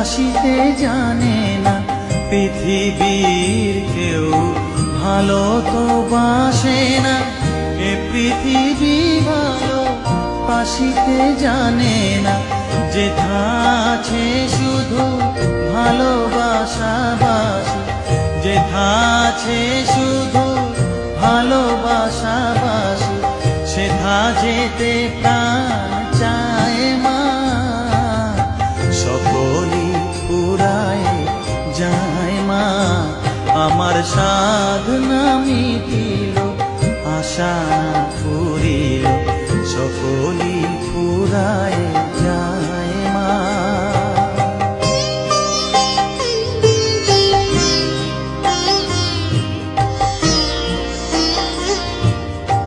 বাসিতে জানে না, পৃথিবীর কেউ ভালো তো বাসে না। এ পৃথিবী ভালো বাসিতে জানে না, যেথা আছে শুধু ভালোবাসা বাসি, যেথা আছে শুধু ভালোবাসা বাসি, সেথা যেতে প্রাণ চায় মা। সকলই ফুরায় যায় মা, আমার সাধনা মিটিল, আশা ফুরিল, সকলই ফুরায়